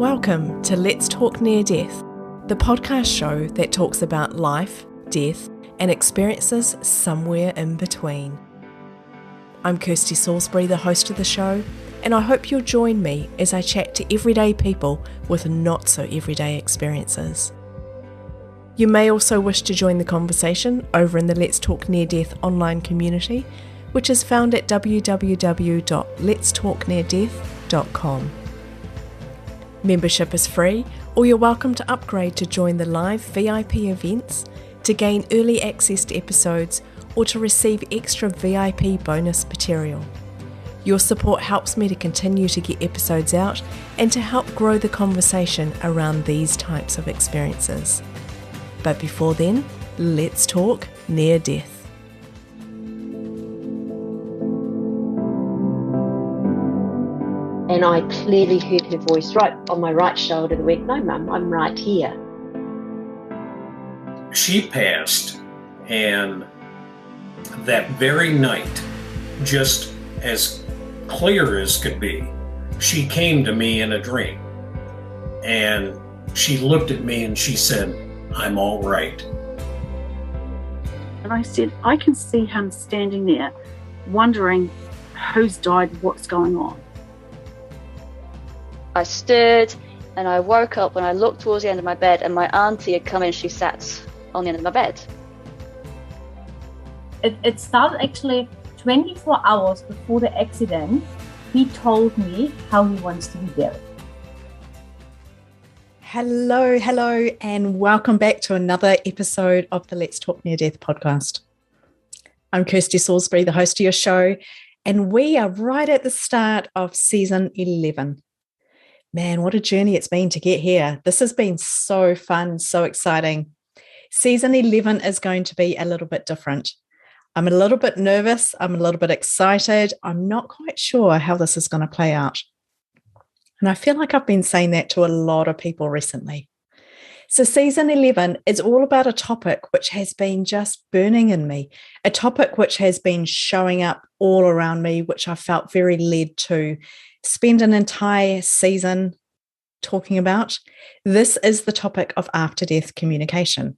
Welcome to Let's Talk Near Death, the podcast show that talks about life, death, and experiences somewhere in between. I'm Kirsty Salisbury, the host of the show, and I hope you'll join me as I chat to everyday people with not so everyday experiences. You may also wish to join the conversation over in the Let's Talk Near Death online community, which is found at www.letstalkneardeath.com. Membership is free, or you're welcome to upgrade to join the live VIP events, to gain early access to episodes, or to receive extra VIP bonus material. Your support helps me to continue to get episodes out and to help grow the conversation around these types of experiences. But before then, let's talk near death. And I clearly heard her voice right on my right shoulder that went, "No, Mum, I'm right here." She passed, and that very night, just as clear as could be, she came to me in a dream. And she looked at me and she said, "I'm all right." And I said, I can see him standing there wondering who's died, what's going on. I stood and I woke up and I looked towards the end of my bed, and my auntie had come in. She sat on the end of my bed. It started actually 24 hours before the accident. He told me how he wants to be buried. Hello, and welcome back to another episode of the Let's Talk Near Death podcast. I'm Kirsty Salisbury, the host of your show, and we are right at the start of season 11. Man, what a journey it's been to get here. This has been so fun, so exciting. Season 11 is going to be a little bit different. I'm a little bit nervous. I'm a little bit excited. I'm not quite sure how this is going to play out. And I feel like I've been saying that to a lot of people recently. So season 11 is all about a topic which has been just burning in me, a topic which has been showing up all around me, which I felt very led to spend an entire season talking about. This is the topic of after-death communication.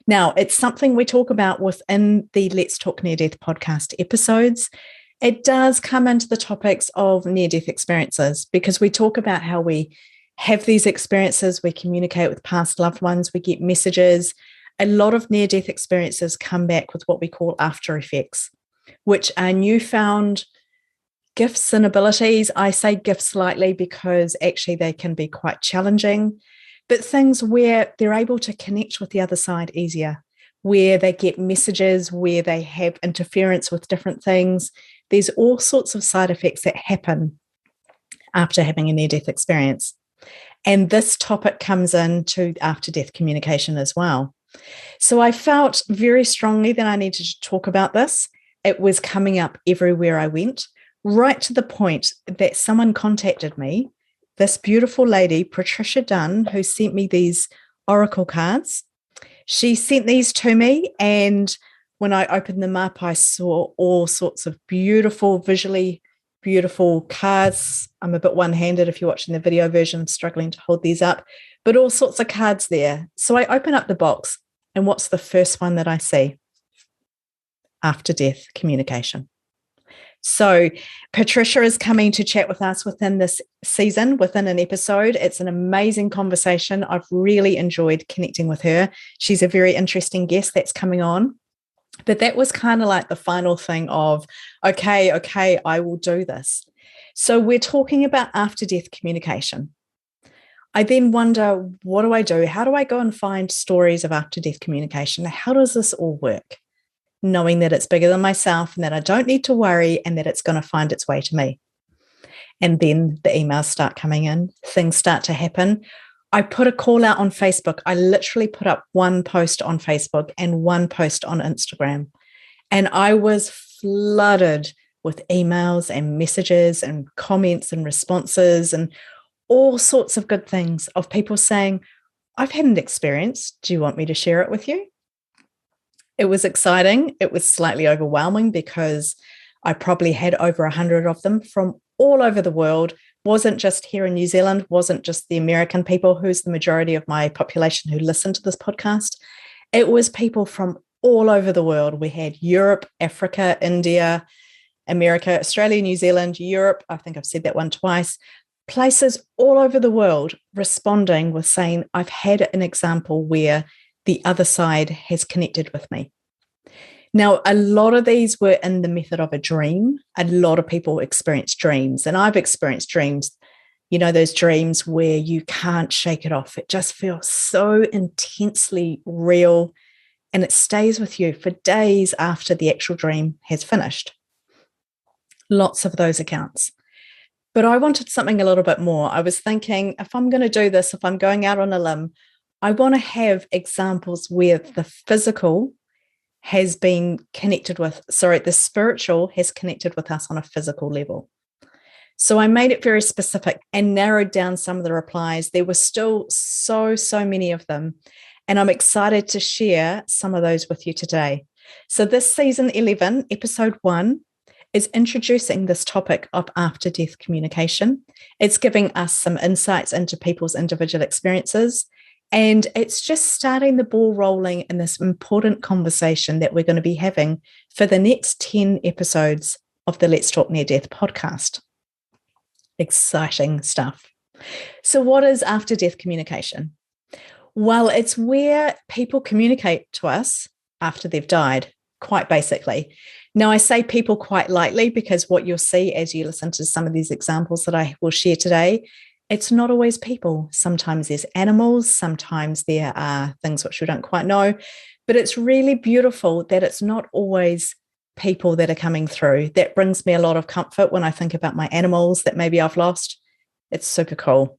Now, it's something we talk about within the Let's Talk Near Death podcast episodes. It does come into the topics of near-death experiences because we talk about how we have these experiences, we communicate with past loved ones, we get messages. A lot of near-death experiences come back with what we call after effects, which are newfound gifts and abilities. I say gifts lightly because actually they can be quite challenging, but things where they're able to connect with the other side easier, where they get messages, where they have interference with different things. There's all sorts of side effects that happen after having a near-death experience. And this topic comes into after-death communication as well. So I felt very strongly that I needed to talk about this. It was coming up everywhere I went, right to the point that someone contacted me, this beautiful lady, Patricia Dunn, who sent me these oracle cards. She sent these to me, and when I opened them up, I saw all sorts of beautiful, visually beautiful cards. I'm a bit one-handed if you're watching the video version, I'm struggling to hold these up, but all sorts of cards there. So I open up the box, and what's the first one that I see? After-death communication. So Patricia is coming to chat with us within this season, within an episode. It's an amazing conversation. I've really enjoyed connecting with her. She's a very interesting guest that's coming on. But that was kind of like the final thing of, okay, I will do this. So we're talking about after-death communication. I then wonder, what do I do? How do I go and find stories of after-death communication? How does this all work? Knowing that it's bigger than myself and that I don't need to worry and that it's going to find its way to me. And then the emails start coming in, things start to happen. I put a call out on Facebook. I literally put up one post on Facebook and one post on Instagram. And I was flooded with emails and messages and comments and responses and all sorts of good things of people saying, "I've had an experience. Do you want me to share it with you?" It was exciting. It was slightly overwhelming because I probably had over 100 of them from all over the world wasn't just here in New Zealand, wasn't just the American people, who's the majority of my population who listen to this podcast. It was people from all over the world. We had Europe, Africa, India, America, Australia, New Zealand, Europe. I think I've said that one twice. Places all over the world responding with saying, I've had an example where the other side has connected with me. Now, a lot of these were in the method of a dream. A lot of people experience dreams, and I've experienced dreams, you know, those dreams where you can't shake it off. It just feels so intensely real, and it stays with you for days after the actual dream has finished. Lots of those accounts. But I wanted something a little bit more. I was thinking, if I'm going to do this, if I'm going out on a limb, I want to have examples where the physical has been connected with, the spiritual has connected with us on a physical level. So I made it very specific and narrowed down some of the replies. There were still so many of them. And I'm excited to share some of those with you today. So this season 11, episode 1, is introducing this topic of after-death communication. It's giving us some insights into people's individual experiences, and it's just starting the ball rolling in this important conversation that we're going to be having for the next 10 episodes of the Let's Talk Near Death podcast. Exciting stuff. So what is after-death communication? Well, it's where people communicate to us after they've died, quite basically. Now, I say people quite lightly because what you'll see as you listen to some of these examples that I will share today, it's not always people. Sometimes there's animals, sometimes there are things which we don't quite know, but it's really beautiful that it's not always people that are coming through. That brings me a lot of comfort when I think about my animals that maybe I've lost. It's super cool.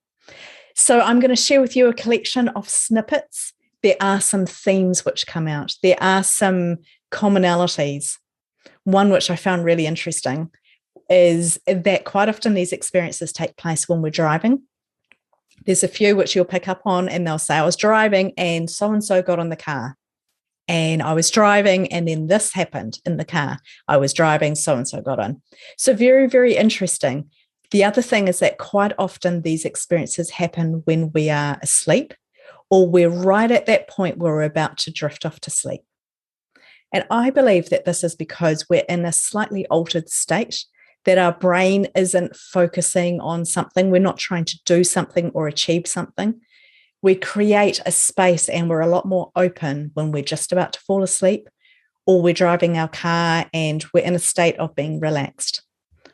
So I'm going to share with you a collection of snippets. There are some themes which come out. There are some commonalities. One which I found really interesting is that quite often these experiences take place when we're driving. There's a few which you'll pick up on and they'll say, I was driving and so-and-so got on the car. And I was driving and then this happened in the car. I was driving, so-and-so got on. So very, very interesting. The other thing is that quite often these experiences happen when we are asleep or we're right at that point where we're about to drift off to sleep. And I believe that this is because we're in a slightly altered state, that our brain isn't focusing on something. We're not trying to do something or achieve something. We create a space and we're a lot more open when we're just about to fall asleep or we're driving our car and we're in a state of being relaxed.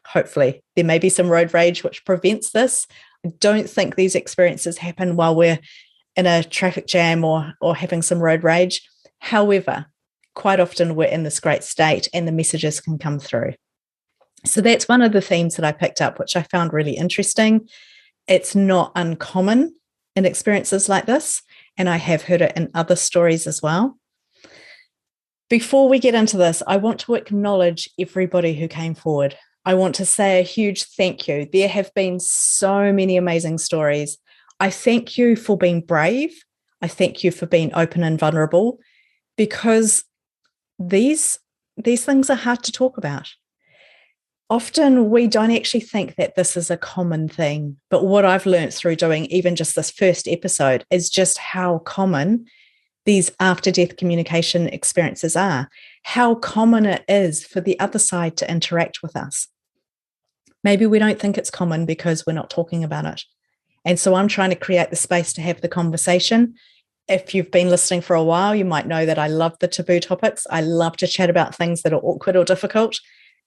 Hopefully, there may be some road rage which prevents this. I don't think these experiences happen while we're in a traffic jam or having some road rage. However, quite often we're in this great state and the messages can come through. So that's one of the themes that I picked up, which I found really interesting. It's not uncommon in experiences like this, and I have heard it in other stories as well. Before we get into this, I want to acknowledge everybody who came forward. I want to say a huge thank you. There have been so many amazing stories. I thank you for being brave. I thank you for being open and vulnerable, because these things are hard to talk about. Often we don't actually think that this is a common thing, but what I've learned through doing even just this first episode is just how common these after-death communication experiences are, how common it is for the other side to interact with us. Maybe we don't think it's common because we're not talking about it. And so I'm trying to create the space to have the conversation. If you've been listening for a while, you might know that I love the taboo topics. I love to chat about things that are awkward or difficult.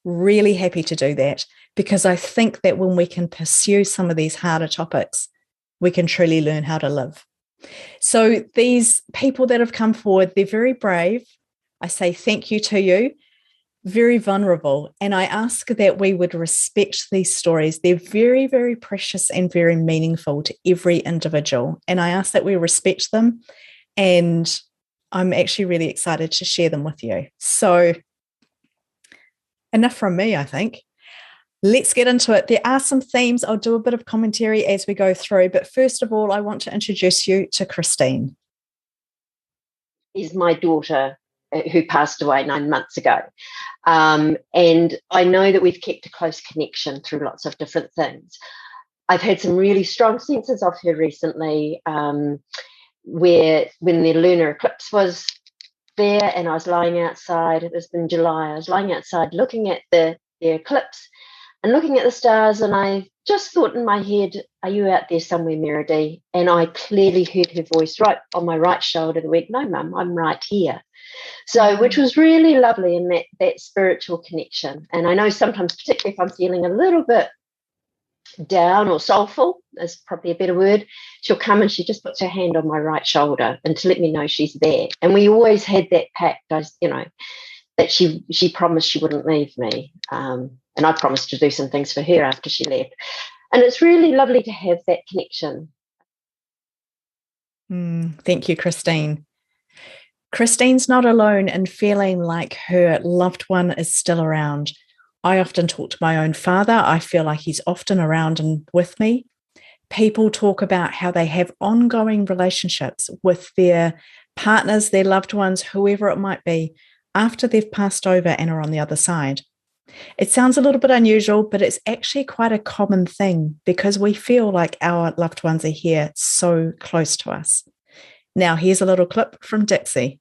Really happy to do that, because I think that when we can pursue some of these harder topics, we can truly learn how to live. So these people that have come forward, they're very brave. I say thank you to you. Very vulnerable. And I ask that we would respect these stories. They're very, very precious and very meaningful to every individual. And I ask that we respect them. And I'm actually really excited to share them with you. So enough from me, I think. Let's get into it. There are some themes. I'll do a bit of commentary as we go through. But first of all, I want to introduce you to Christine. Is my daughter who passed away 9 months ago. And I know that we've kept a close connection through lots of different things. I've had some really strong senses of her recently, where when the lunar eclipse was there and I was lying outside, it was in July, I was lying outside looking at the eclipse and looking at the stars, and I just thought in my head, are you out there somewhere, Meredy? And I clearly heard her voice right on my right shoulder that went, no, Mum, I'm right here. So, which was really lovely in that spiritual connection. And I know sometimes, particularly if I'm feeling a little bit down or soulful, is probably a better word, she'll come and she just puts her hand on my right shoulder and to let me know she's there. And we always had that pact, that she promised she wouldn't leave me. And I promised to do some things for her after she left. And it's really lovely to have that connection. Thank you, Christine. Christine's not alone in feeling like her loved one is still around. I often talk to my own father. I feel like he's often around and with me. People talk about how they have ongoing relationships with their partners, their loved ones, whoever it might be, after they've passed over and are on the other side. It sounds a little bit unusual, but it's actually quite a common thing because we feel like our loved ones are here so close to us. Now, here's a little clip from Dixie.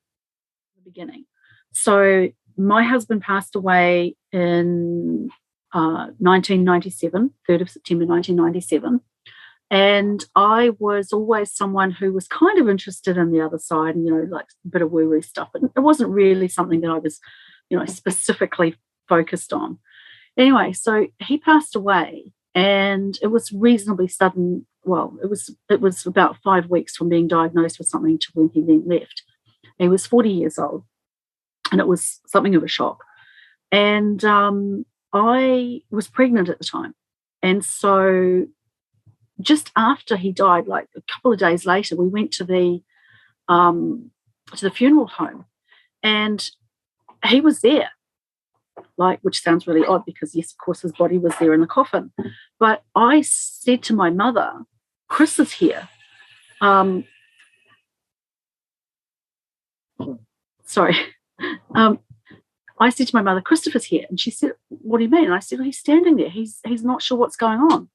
Beginning. So my husband passed away in 1997, 3rd of September 1997. And I was always someone who was kind of interested in the other side and, like a bit of woo-woo stuff. And it wasn't really something that I was, specifically focused on. Anyway, so he passed away and it was reasonably sudden. Well, it was about 5 weeks from being diagnosed with something to when he then left. He was 40 years old and it was something of a shock. And I was pregnant at the time. And so just after he died, like a couple of days later, we went to the funeral home and he was there, which sounds really odd because, yes, of course, his body was there in the coffin. But I said to my mother, Chris is here. I said to my mother, Christopher's here. And she said, what do you mean? And I said, well, he's standing there. He's not sure what's going on.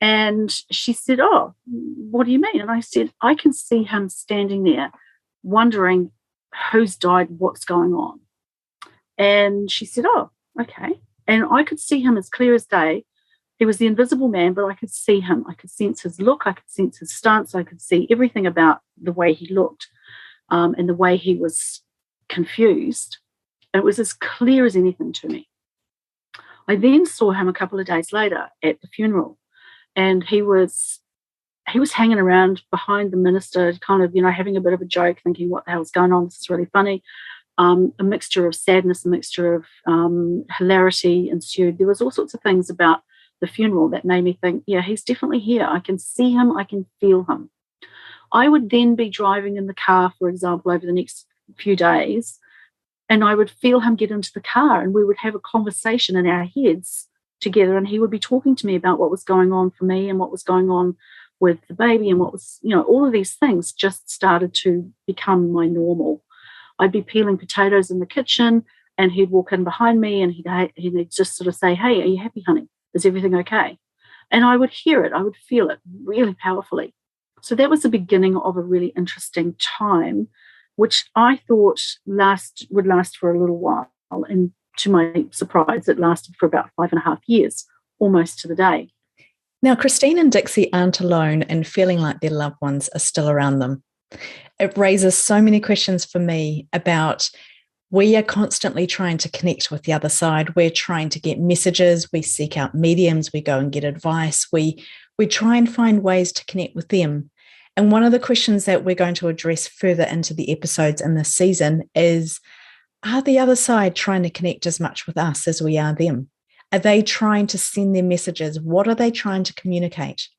And she said, oh, what do you mean? And I said, I can see him standing there wondering who's died, what's going on. And she said, oh, okay. And I could see him as clear as day. He was the invisible man, but I could see him. I could sense his look. I could sense his stance. I could see everything about the way he looked and the way he was confused. It was as clear as anything to me. I then saw him a couple of days later at the funeral, and he was hanging around behind the minister, kind of, having a bit of a joke, thinking, what the hell's going on? This is really funny. A mixture of sadness, a mixture of hilarity ensued. There was all sorts of things about the funeral that made me think, yeah, he's definitely here. I can see him. I can feel him. I would then be driving in the car, for example, over the next few days, and I would feel him get into the car and we would have a conversation in our heads together, and he would be talking to me about what was going on for me and what was going on with the baby and what was, all of these things just started to become my normal. I'd be peeling potatoes in the kitchen and he'd walk in behind me and he'd just sort of say, hey, are you happy, honey? Is everything okay? And I would hear it. I would feel it really powerfully. So that was the beginning of a really interesting time, which I thought would last for a little while. And to my surprise, it lasted for about 5.5 years, almost to the day. Now, Christine and Dixie aren't alone in feeling like their loved ones are still around them. It raises so many questions for me about we are constantly trying to connect with the other side. We're trying to get messages. We seek out mediums. We go and get advice. We try and find ways to connect with them. And one of the questions that we're going to address further into the episodes in this season is, are the other side trying to connect as much with us as we are them? Are they trying to send their messages? What are they trying to communicate?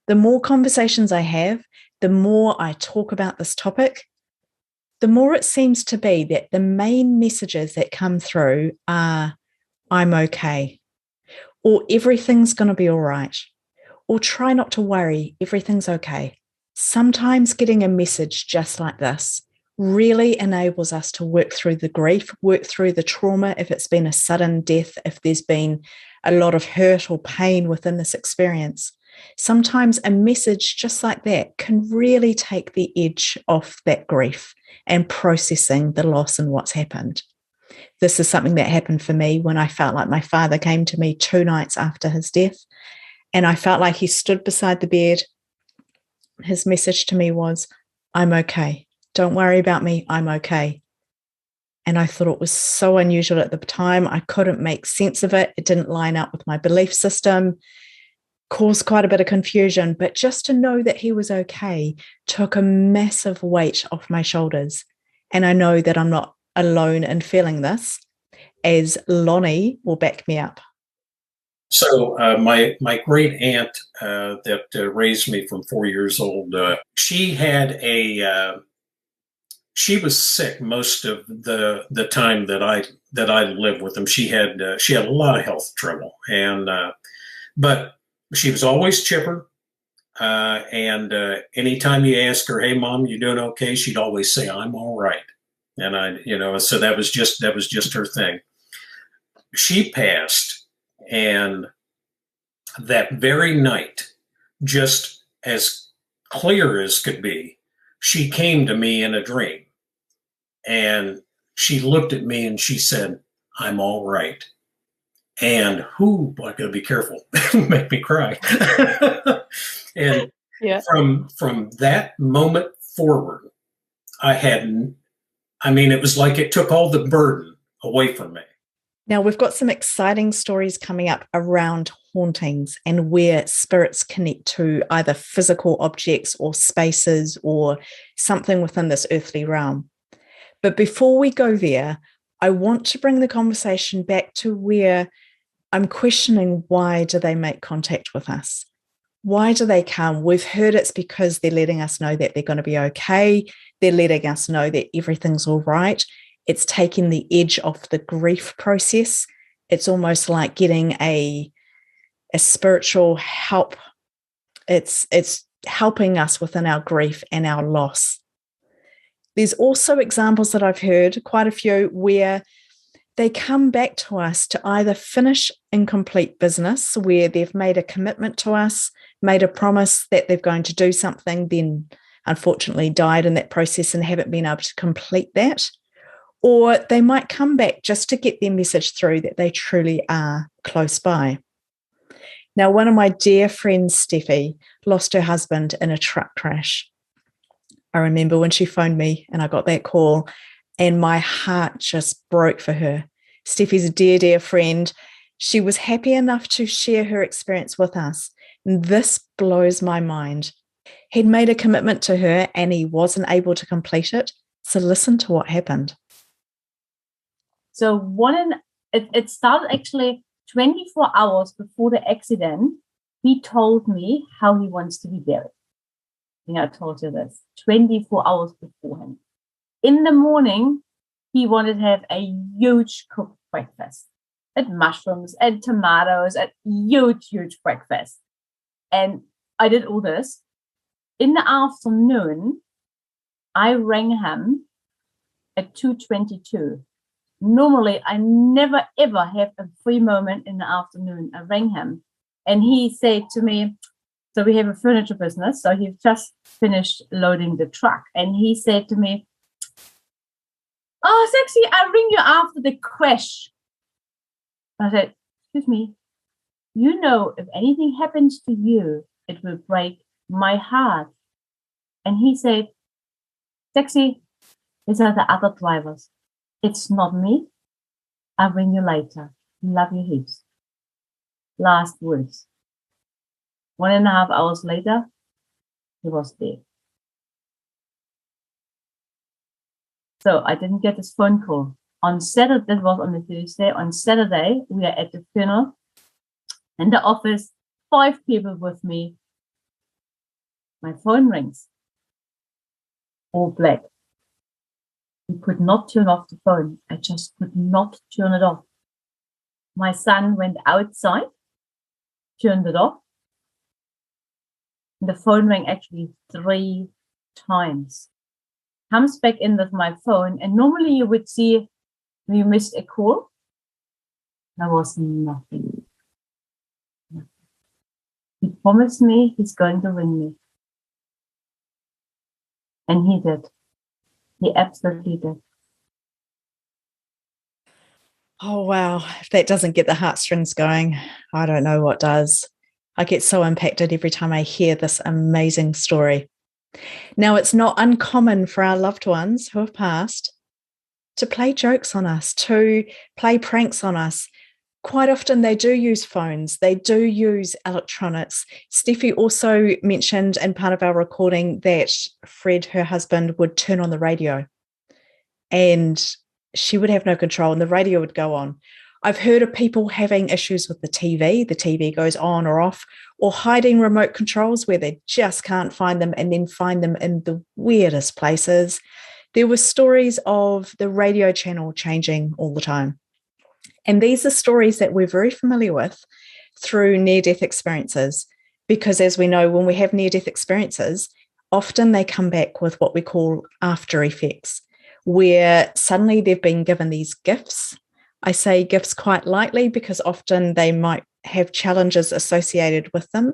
The more conversations I have, the more I talk about this topic, the more it seems to be that the main messages that come through are, I'm okay, or everything's going to be all right, or try not to worry, everything's okay. Sometimes getting a message just like this really enables us to work through the grief, work through the trauma, if it's been a sudden death, if there's been a lot of hurt or pain within this experience. Sometimes a message just like that can really take the edge off that grief and processing the loss and what's happened. This is something that happened for me when I felt like my father came to me 2 nights after his death, and I felt like he stood beside the bed. His message to me was, "I'm okay. Don't worry about me. I'm okay." And I thought it was so unusual at the time. I couldn't make sense of it. It didn't line up with my belief system, caused quite a bit of confusion. But just to know that he was okay took a massive weight off my shoulders. And I know that I'm not alone in feeling this, as Lonnie will back me up. So my great aunt that raised me from 4 years old, she had she was sick most of the time that I lived with them. She had a lot of health trouble, and but she was always chipper. And anytime you ask her, "Hey, Mom, you doing okay?" she'd always say, "I'm all right." And so that was just her thing. She passed, and that very night, just as clear as could be, she came to me in a dream. And she looked at me and she said, "I'm all right." And I gotta be careful, make me cry. And Yeah. from that moment forward, it was like it took all the burden away from me. Now, we've got some exciting stories coming up around hauntings and where spirits connect to either physical objects or spaces or something within this earthly realm. But before we go there, I want to bring the conversation back to where I'm questioning, why do they make contact with us? Why do they come? We've heard it's because they're letting us know that they're going to be okay. They're letting us know that everything's all right. It's taking the edge off the grief process. It's almost like getting a spiritual help. It's helping us within our grief and our loss. There's also examples that I've heard, quite a few, where they come back to us to either finish incomplete business, where they've made a commitment to us, made a promise that they're going to do something, then unfortunately died in that process and haven't been able to complete that. Or they might come back just to get their message through that they truly are close by. Now, one of my dear friends, Steffi, lost her husband in a truck crash. I remember when she phoned me and I got that call, and my heart just broke for her. Steffi's a dear, dear friend. She was happy enough to share her experience with us. And this blows my mind. He'd made a commitment to her and he wasn't able to complete it. So listen to what happened. So it started actually 24 hours before the accident. He told me how he wants to be buried. I told you this 24 hours beforehand. In the morning, he wanted to have a huge cooked breakfast, and mushrooms and tomatoes, and huge breakfast. And I did all this. In the afternoon, I rang him at 2:22. Normally, I never ever have a free moment in the afternoon. I rang him, and he said to me, so we have a furniture business. So he just finished loading the truck. And he said to me, "Oh, Sexy, I'll ring you after the crash." I said, "Excuse me, if anything happens to you, it will break my heart." And he said, "Sexy, these are the other drivers. It's not me. I'll ring you later. Love you heaps." Last words. 1.5 hours later, he was dead. So I didn't get this phone call. On Saturday, that was on a Thursday. On Saturday, we are at the funeral. In the office, 5 people with me. My phone rings. All black. We could not turn off the phone. I just could not turn it off. My son went outside, turned it off. The phone rang actually 3 times. Comes back in with my phone, and normally you would see you missed a call. There was nothing. He promised me he's going to ring me. And he did. He absolutely did. Oh, wow. If that doesn't get the heartstrings going, I don't know what does. I get so impacted every time I hear this amazing story. Now, it's not uncommon for our loved ones who have passed to play jokes on us, to play pranks on us. Quite often they do use phones, they do use electronics. Steffi also mentioned in part of our recording that Fred, her husband, would turn on the radio and she would have no control and the radio would go on. I've heard of people having issues with the TV goes on or off, or hiding remote controls where they just can't find them and then find them in the weirdest places. There were stories of the radio channel changing all the time. And these are stories that we're very familiar with through near-death experiences, because as we know, when we have near-death experiences, often they come back with what we call after effects, where suddenly they've been given these gifts. I say gifts quite lightly because often they might have challenges associated with them.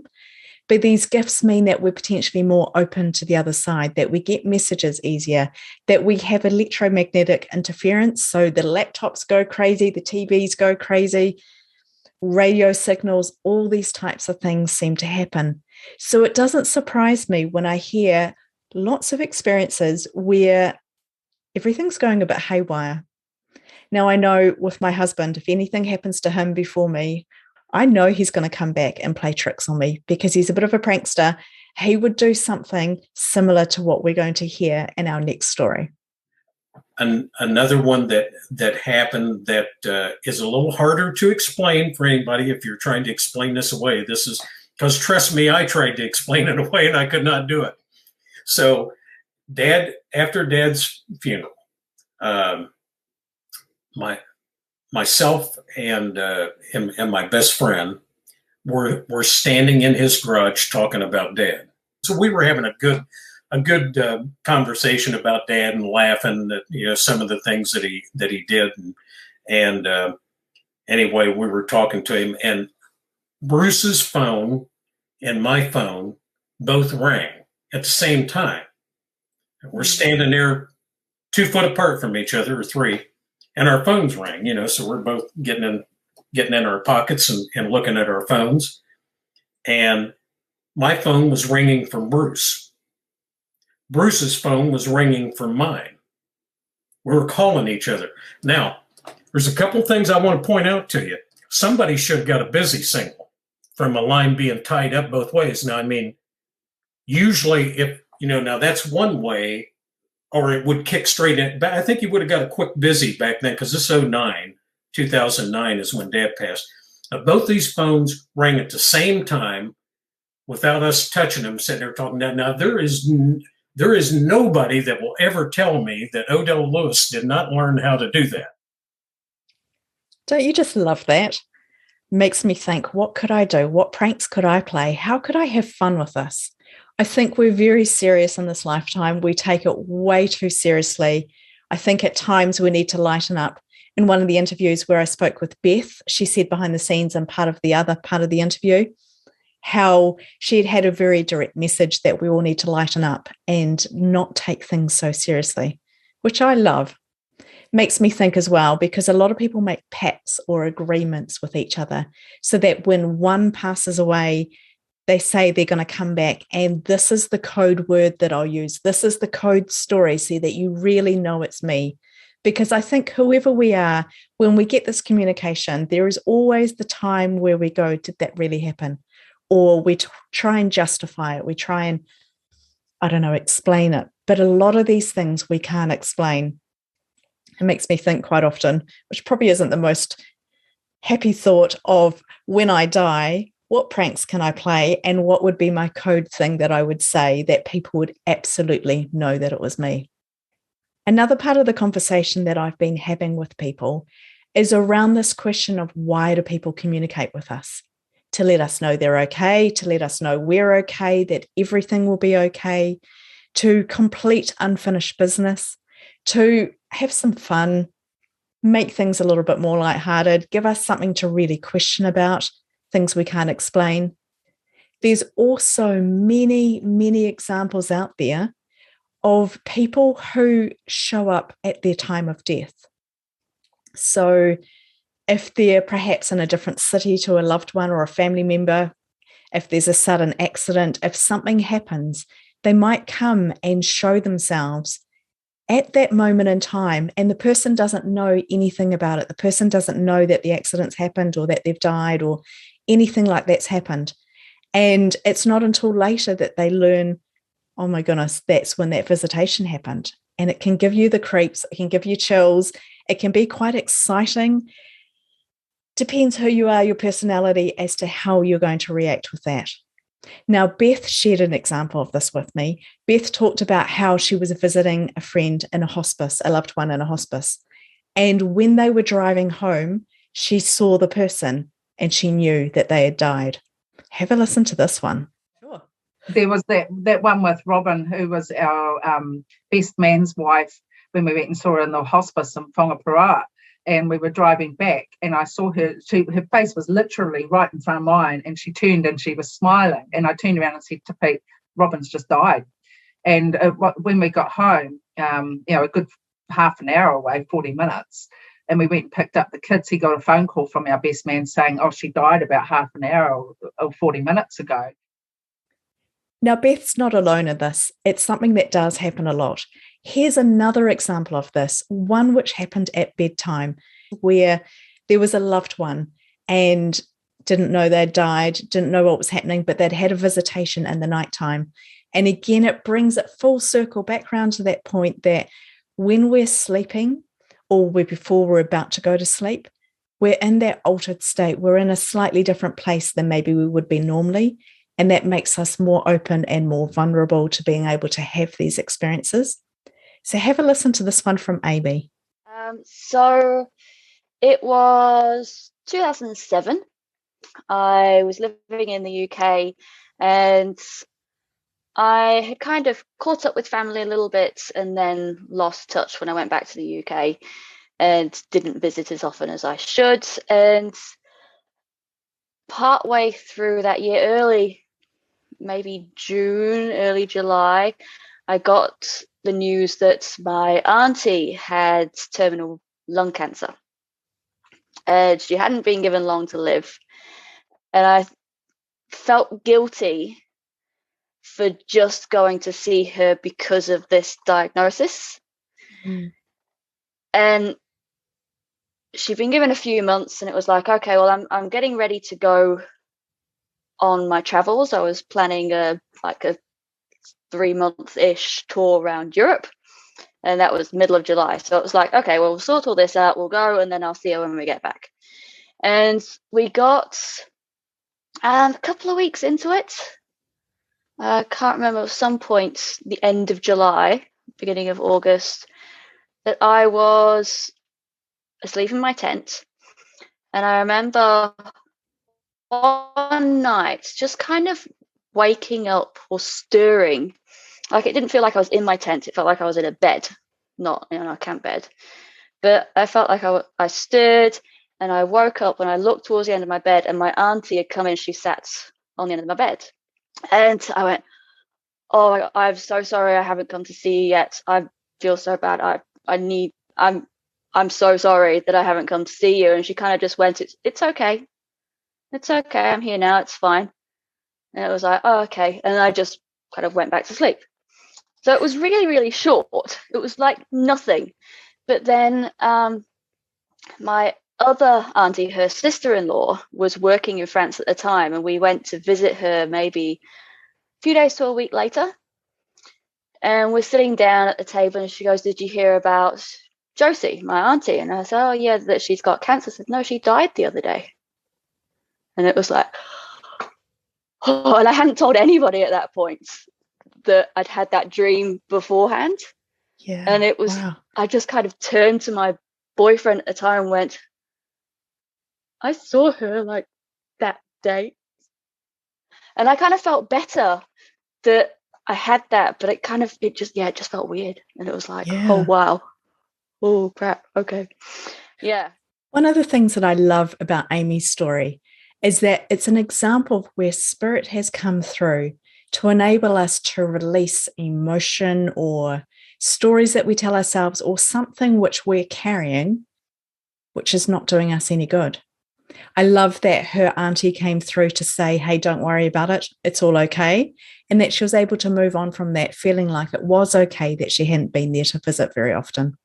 But these gifts mean that we're potentially more open to the other side, that we get messages easier, that we have electromagnetic interference. So the laptops go crazy, the TVs go crazy, radio signals, all these types of things seem to happen. So it doesn't surprise me when I hear lots of experiences where everything's going a bit haywire. Now, I know with my husband, if anything happens to him before me, I know he's going to come back and play tricks on me because he's a bit of a prankster. He would do something similar to what we're going to hear in our next story. Another one that happened that is a little harder to explain for anybody if you're trying to explain this away. This is because, trust me, I tried to explain it away and I could not do it. So after Dad's funeral, myself and my best friend were standing in his garage talking about Dad. So we were having a good conversation about Dad and laughing at some of the things that he did and anyway, we were talking to him and Bruce's phone and my phone both rang at the same time. We're standing there 2 foot apart from each other or 3. And our phones rang, so we're both getting in our pockets and looking at our phones. And my phone was ringing from Bruce. Bruce's phone was ringing from mine. We were calling each other. Now, there's a couple things I want to point out to you. Somebody should have got a busy signal from a line being tied up both ways. Now, I mean, usually if, now that's one way, or it would kick straight in. But I think you would have got a quick busy back then because this 2009 is when Dad passed. Both these phones rang at the same time without us touching them, sitting there talking. Now there is nobody that will ever tell me that Odell Lewis did not learn how to do that. Don't you just love that? Makes me think, what could I do? What pranks could I play? How could I have fun with this? I think we're very serious in this lifetime. We take it way too seriously. I think at times we need to lighten up. In one of the interviews where I spoke with Beth, she said behind the scenes and part of the other part of the interview, how she had a very direct message that we all need to lighten up and not take things so seriously, which I love. Makes me think as well, because a lot of people make pacts or agreements with each other so that when one passes away, they say they're going to come back and this is the code word that I'll use. This is the code story so that you really know it's me. Because I think whoever we are, when we get this communication, there is always the time where we go, did that really happen? Or we try and justify it. We try and, explain it. But a lot of these things we can't explain. It makes me think quite often, which probably isn't the most happy thought of when I die, what pranks can I play and what would be my code thing that I would say that people would absolutely know that it was me. Another part of the conversation that I've been having with people is around this question of why do people communicate with us? To let us know they're okay, to let us know we're okay, that everything will be okay, to complete unfinished business, to have some fun, make things a little bit more lighthearted, give us something to really question about, things we can't explain. there's also many, many examples out there of people who show up at their time of death. So if they're perhaps in a different city to a loved one or a family member, if there's a sudden accident, if something happens, they might come and show themselves at that moment in time, and the person doesn't know anything about it. The person doesn't know that the accident's happened or that they've died or anything like that's happened. And it's not until later that they learn, oh my goodness, that's when that visitation happened. And it can give you the creeps, it can give you chills, it can be quite exciting. Depends who you are, your personality, as to how you're going to react with that. Now, Beth shared an example of this with me. Beth talked about how she was visiting a friend in a hospice, a loved one in a hospice. And when they were driving home, she saw the person and she knew that they had died. Have a listen to this one. Sure. There was that one with Robin, who was our best man's wife, when we went and saw her in the hospice in Whangaparoa. And we were driving back, and I saw her. Her face was literally right in front of mine, and she turned and she was smiling. And I turned around and said to Pete, "Robin's just died." And when we got home, a good half an hour away, 40 minutes, and we went and picked up the kids, he got a phone call from our best man saying, "Oh, she died about half an hour or 40 minutes ago." Now, Beth's not alone in this. It's something that does happen a lot. Here's another example of this, one which happened at bedtime, where there was a loved one and didn't know they'd died, didn't know what was happening, but they'd had a visitation in the nighttime. And again, it brings it full circle back around to that point that when we're sleeping or before we're about to go to sleep, we're in that altered state. We're in a slightly different place than maybe we would be normally. And that makes us more open and more vulnerable to being able to have these experiences. So have a listen to this one from Amy. So it was 2007. I was living in the UK, and I had kind of caught up with family a little bit and then lost touch when I went back to the UK and didn't visit as often as I should. And partway through that year, maybe June, early July, I got the news that my auntie had terminal lung cancer. And she hadn't been given long to live. And I felt guilty for just going to see her because of this diagnosis. Mm. And she'd been given a few months, and it was like, okay, well, I'm getting ready to go on my travels. I was planning a 3-month-ish tour around Europe, and that was middle of July. So it was like, okay, well, we'll sort all this out, we'll go, and then I'll see her when we get back. And we got a couple of weeks into it. I can't remember, some point, the end of July, beginning of August, that I was asleep in my tent. And I remember one night just kind of waking up or stirring. Like, it didn't feel like I was in my tent. It felt like I was in a bed, not in a camp bed. But I felt like I stirred, and I woke up and I looked towards the end of my bed, and my auntie had come in. She sat on the end of my bed. And I went, "Oh my God, I'm so sorry I haven't come to see you yet. I feel so bad. I'm so sorry that I haven't come to see you." And she kind of just went, it's okay. It's okay. I'm here now. It's fine. And it was like, oh, okay. And I just kind of went back to sleep. So it was really, really short. It was like nothing. But then my other auntie, her sister-in-law, was working in France at the time, and we went to visit her maybe a few days to a week later. And we're sitting down at the table, and she goes, "Did you hear about Josie, my auntie?" And I said, "Oh, yeah, that she's got cancer." I said, "No, she died the other day." And it was like, oh, and I hadn't told anybody at that point that I'd had that dream beforehand. Yeah. And it was, wow. I just kind of turned to my boyfriend at the time and went, "I saw her like that day." And I kind of felt better that I had that, but it just felt weird. And it was like, oh, wow. Oh, crap. Okay. Yeah. One of the things that I love about Amy's story is that it's an example of where spirit has come through to enable us to release emotion or stories that we tell ourselves or something which we're carrying, which is not doing us any good. I love that her auntie came through to say, hey, don't worry about it. It's all okay. And that she was able to move on from that, feeling like it was okay that she hadn't been there to visit very often.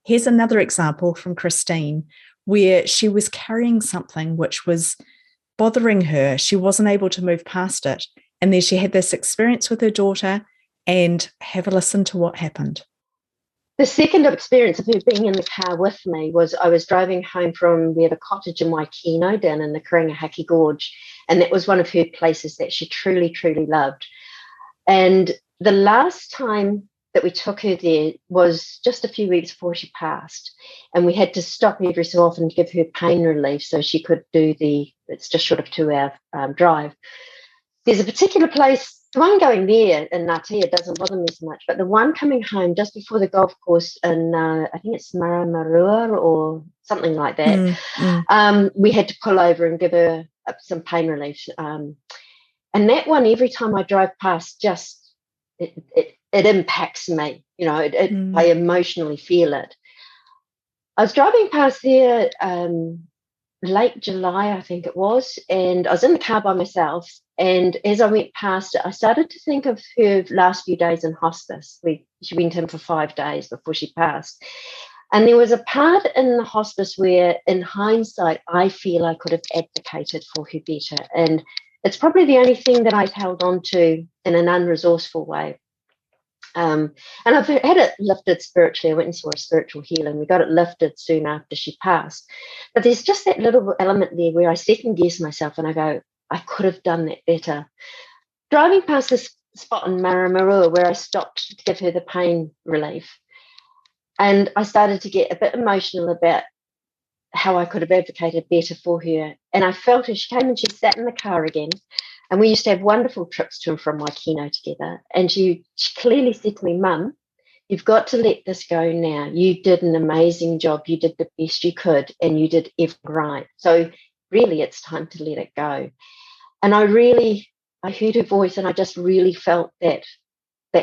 Here's another example from Christine, where she was carrying something which was bothering her. She wasn't able to move past it. And then she had this experience with her daughter, and have a listen to what happened. The second experience of her being in the car with me was I was driving home from we have a cottage in Waikino down in the Karangahaki Gorge, and that was one of her places that she truly, truly loved. And the last time that we took her there was just a few weeks before she passed, and we had to stop every so often to give her pain relief so she could do it's just short of 2-hour drive. There's a particular place, the one going there in Ngatea doesn't bother me so much, but the one coming home just before the golf course in, I think it's Maramarua or something like that, we had to pull over and give her some pain relief. And that one, every time I drive past, just it impacts me. I emotionally feel it. I was driving past there late July, I think it was, and I was in the car by myself. And as I went past it, I started to think of her last few days in hospice. She went in for 5 days before she passed. And there was a part in the hospice where, in hindsight, I feel I could have advocated for her better. And it's probably the only thing that I've held on to in an unresourceful way. And I've had it lifted spiritually. I went and saw a spiritual healer, and we got it lifted soon after she passed. But there's just that little element there where I second guess myself and I go, I could have done that better. Driving past this spot in Maramarua where I stopped to give her the pain relief, and I started to get a bit emotional about how I could have advocated better for her. And I felt as she came and she sat in the car again, and we used to have wonderful trips to and from Waikino together. And she clearly said to me, Mum, you've got to let this go now. You did an amazing job. You did the best you could, and you did everything right. So really, it's time to let it go. And I heard her voice, and I just really felt that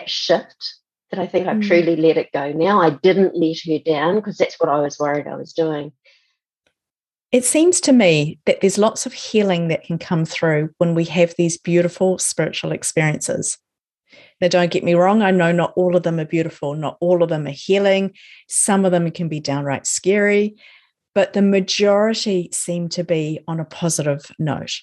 shift, that I think I truly let it go now. I didn't let her down, because that's what I was worried I was doing. It seems to me that there's lots of healing that can come through when we have these beautiful spiritual experiences. Now, don't get me wrong. I know not all of them are beautiful. Not all of them are healing. Some of them can be downright scary, but the majority seem to be on a positive note.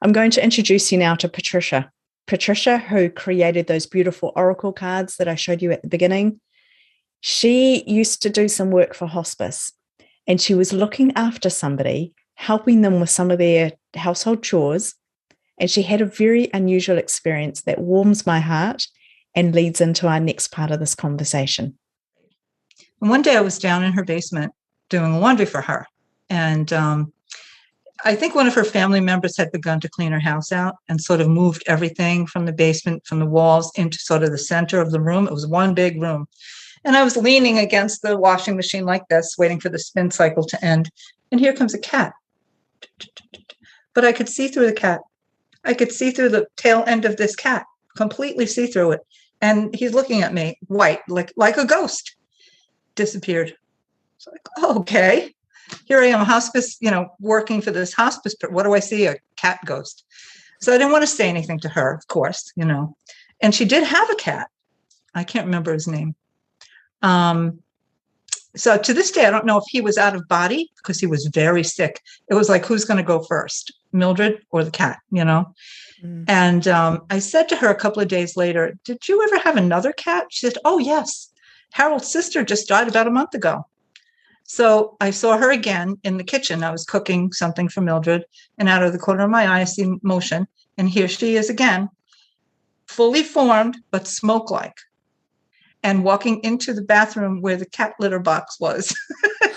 I'm going to introduce you now to Patricia. Patricia, who created those beautiful oracle cards that I showed you at the beginning. She used to do some work for hospice, and she was looking after somebody, helping them with some of their household chores. And she had a very unusual experience that warms my heart and leads into our next part of this conversation. And one day I was down in her basement doing laundry for her. And I think one of her family members had begun to clean her house out and sort of moved everything from the basement, from the walls, into sort of the center of the room. It was one big room. And I was leaning against the washing machine like this, waiting for the spin cycle to end. And here comes a cat. But I could see through the cat. I could see through the tail end of this cat, completely see through it. And he's looking at me, white, like a ghost. Disappeared. It's like, oh, okay. Here I am, hospice, working for this hospice. But what do I see? A cat ghost. So I didn't want to say anything to her, of course, And she did have a cat. I can't remember his name. So to this day, I don't know if he was out of body because he was very sick. It was like, who's going to go first, Mildred or the cat, And I said to her a couple of days later, did you ever have another cat? She said, oh, yes. Harold's sister just died about a month ago. So I saw her again in the kitchen. I was cooking something for Mildred, and out of the corner of my eye, I see motion. And here she is again, fully formed, but smoke-like, and walking into the bathroom where the cat litter box was,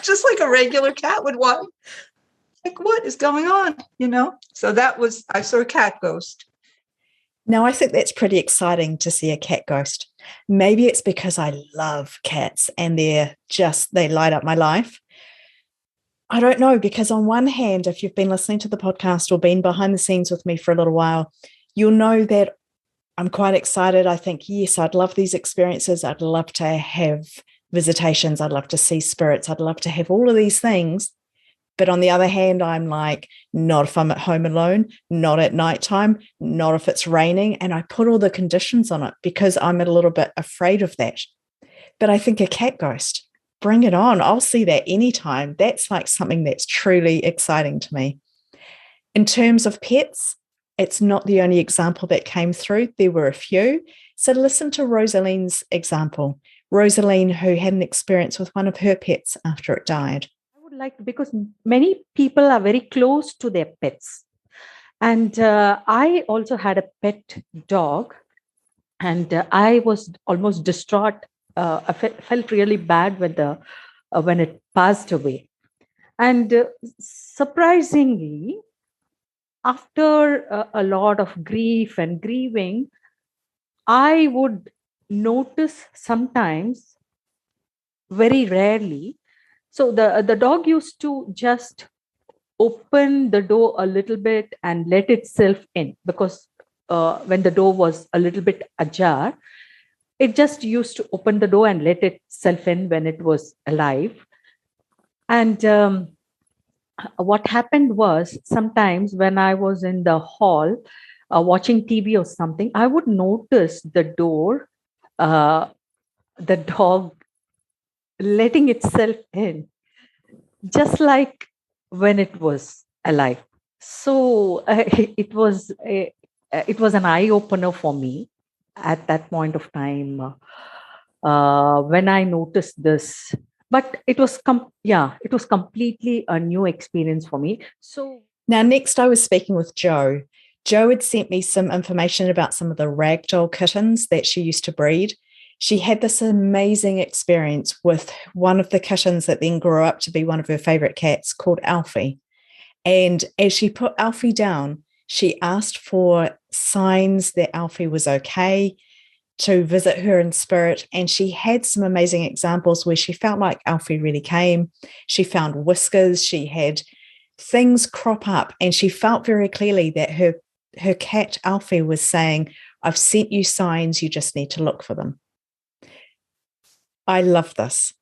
just like a regular cat would walk. Like, what is going on? So I saw a cat ghost. Now, I think that's pretty exciting to see a cat ghost. Maybe it's because I love cats and they light up my life. I don't know, because on one hand, if you've been listening to the podcast or been behind the scenes with me for a little while, you'll know that I'm quite excited. I think, yes, I'd love these experiences. I'd love to have visitations. I'd love to see spirits. I'd love to have all of these things. But on the other hand, I'm like, not if I'm at home alone, not at nighttime, not if it's raining. And I put all the conditions on it because I'm a little bit afraid of that. But I think a cat ghost, bring it on. I'll see that anytime. That's like something that's truly exciting to me. In terms of pets, it's not the only example that came through. There were a few. So listen to Rosaline's example. Rosaline, who had an experience with one of her pets after it died. I would like, because many people are very close to their pets. And I also had a pet dog, and I was almost distraught. I felt really bad when it passed away. And surprisingly, after a lot of grief and grieving, I would notice sometimes, very rarely. So the dog used to just open the door a little bit and let itself in, because when the door was a little bit ajar, it just used to open the door and let itself in when it was alive. And what happened was, sometimes when I was in the hall watching TV or something, I would notice the door, the dog letting itself in, just like when it was alive. So it was an eye opener for me at that point of time when I noticed this. But it was completely a new experience for me. So now, next I was speaking with Jo. Jo had sent me some information about some of the ragdoll kittens that she used to breed. She had this amazing experience with one of the kittens that then grew up to be one of her favorite cats, called Alfie. And as she put Alfie down, she asked for signs that Alfie was okay, to visit her in spirit. And she had some amazing examples where she felt like Alfie really came. She found whiskers. She had things crop up, and she felt very clearly that her cat Alfie was saying, I've sent you signs, you just need to look for them. I love this.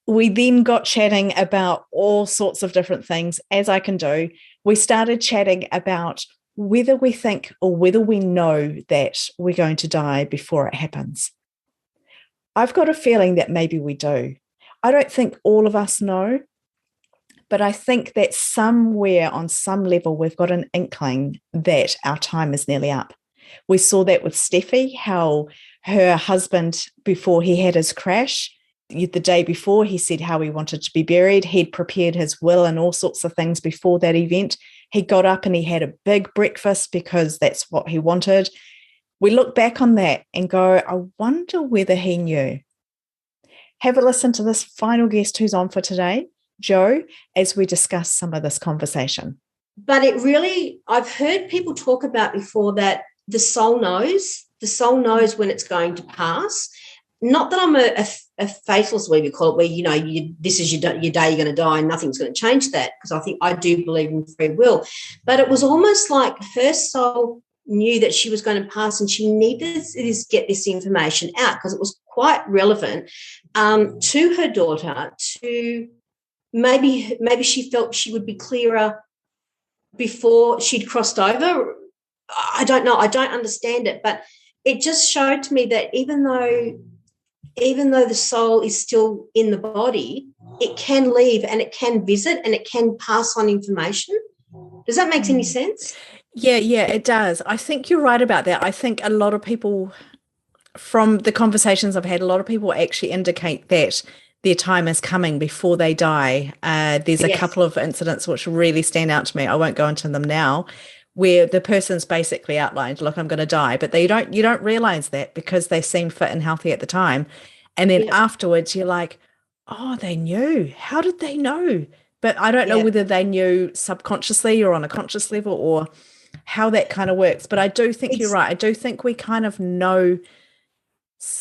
We then got chatting about all sorts of different things, as I can do. We started chatting about whether we think or whether we know that we're going to die before it happens. I've got a feeling that maybe we do. I don't think all of us know, but I think that somewhere on some level we've got an inkling that our time is nearly up. We saw that with Steffi, how her husband, before he had his crash, the day before, he said how he wanted to be buried. He'd prepared his will and all sorts of things before that event. He got up and he had a big breakfast because that's what he wanted. We look back on that and go, I wonder whether he knew. Have a listen to this final guest who's on for today, Jo, as we discuss some of this conversation. But it really, I've heard people talk about before that the soul knows when it's going to pass. Not that I'm a fatalist, we call it, where, this is your day, you're going to die and nothing's going to change that, because I do believe in free will. But it was almost like her soul knew that she was going to pass, and she needed to get this information out because it was quite relevant to her daughter, to maybe she felt she would be clearer before she'd crossed over. I don't know. I don't understand it, but it just showed to me that even though the soul is still in the body, it can leave and it can visit and it can pass on information. Does that make any sense? Yeah, it does. I think you're right about that. I think a lot of people, from the conversations I've had, a lot of people actually indicate that their time is coming before they die. There's a couple of incidents which really stand out to me. I won't go into them now, where the person's basically outlined, look, I'm going to die, but you don't realize that because they seem fit and healthy at the time. And then afterwards you're like, oh, they knew. How did they know? But I don't know whether they knew subconsciously or on a conscious level or how that kind of works. But I do think you're right. I do think we kind of know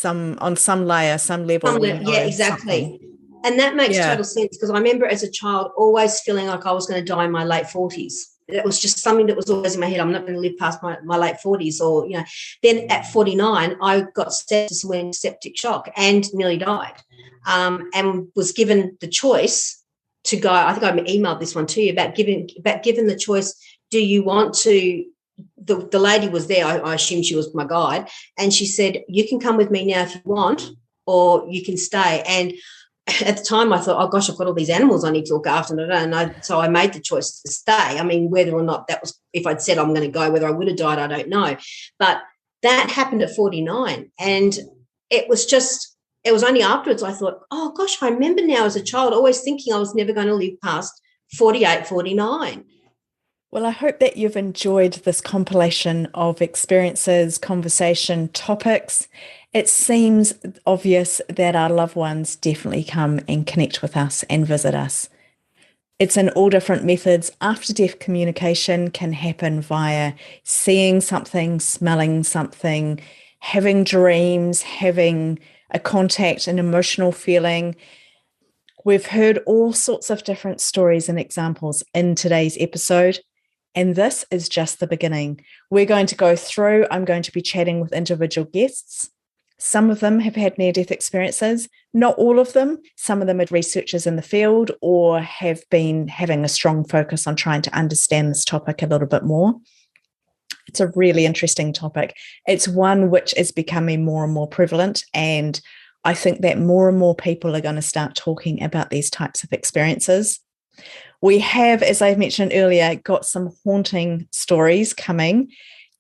on some layer, some level. Yeah, exactly. Something. And that makes Yeah. total sense, because I remember as a child always feeling like I was going to die in my late 40s. It was just something that was always in my head. I'm not going to live past my late 40s, or, you know. Then at 49, I got septic shock and nearly died, and was given the choice to go. I think I emailed this one to you about given the choice. Do you want to? The lady was there. I assume she was my guide, and she said, "You can come with me now if you want, or you can stay." And at the time, I thought, "Oh gosh, I've got all these animals I need to look after," so I made the choice to stay. I mean, whether or not that was, if I'd said I'm going to go, whether I would have died, I don't know. But that happened at 49, and it was only afterwards I thought, "Oh gosh, I remember now as a child always thinking I was never going to live past 48, 49." Well, I hope that you've enjoyed this compilation of experiences, conversation, topics. It seems obvious that our loved ones definitely come and connect with us and visit us. It's in all different methods. After-death communication can happen via seeing something, smelling something, having dreams, having a contact, an emotional feeling. We've heard all sorts of different stories and examples in today's episode. And this is just the beginning. We're going to go through, I'm going to be chatting with individual guests. Some of them have had near-death experiences, not all of them. Some of them are researchers in the field or have been having a strong focus on trying to understand this topic a little bit more. It's a really interesting topic. It's one which is becoming more and more prevalent, and I think that more and more people are going to start talking about these types of experiences. We have, as I mentioned earlier, got some haunting stories coming.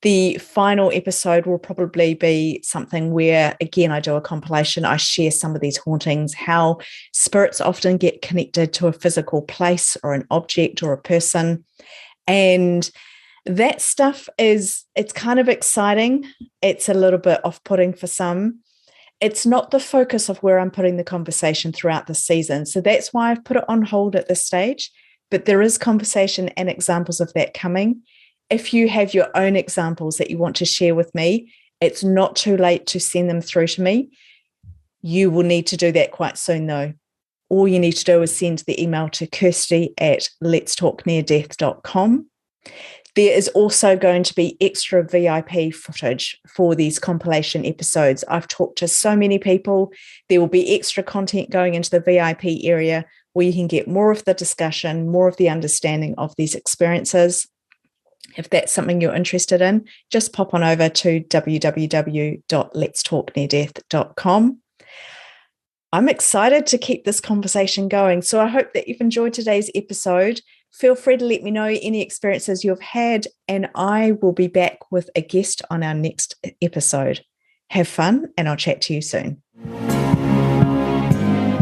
The final episode will probably be something where, again, I do a compilation. I share some of these hauntings, how spirits often get connected to a physical place or an object or a person. And that stuff it's kind of exciting. It's a little bit off-putting for some. It's not the focus of where I'm putting the conversation throughout the season. So that's why I've put it on hold at this stage. But there is conversation and examples of that coming. If you have your own examples that you want to share with me, it's not too late to send them through to me. You will need to do that quite soon, though. All you need to do is send the email to kirsty@letstalkneardeath.com. There is also going to be extra VIP footage for these compilation episodes. I've talked to so many people. There will be extra content going into the VIP area where you can get more of the discussion, more of the understanding of these experiences. If that's something you're interested in, just pop on over to www.letstalkneardeath.com. I'm excited to keep this conversation going, so I hope that you've enjoyed today's episode. Feel free to let me know any experiences you've had, and I will be back with a guest on our next episode. Have fun, and I'll chat to you soon.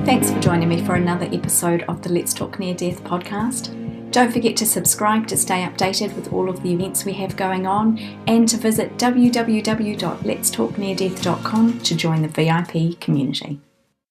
Thanks for joining me for another episode of the Let's Talk Near Death podcast. Don't forget to subscribe to stay updated with all of the events we have going on, and to visit www.letstalkneardeath.com to join the VIP community.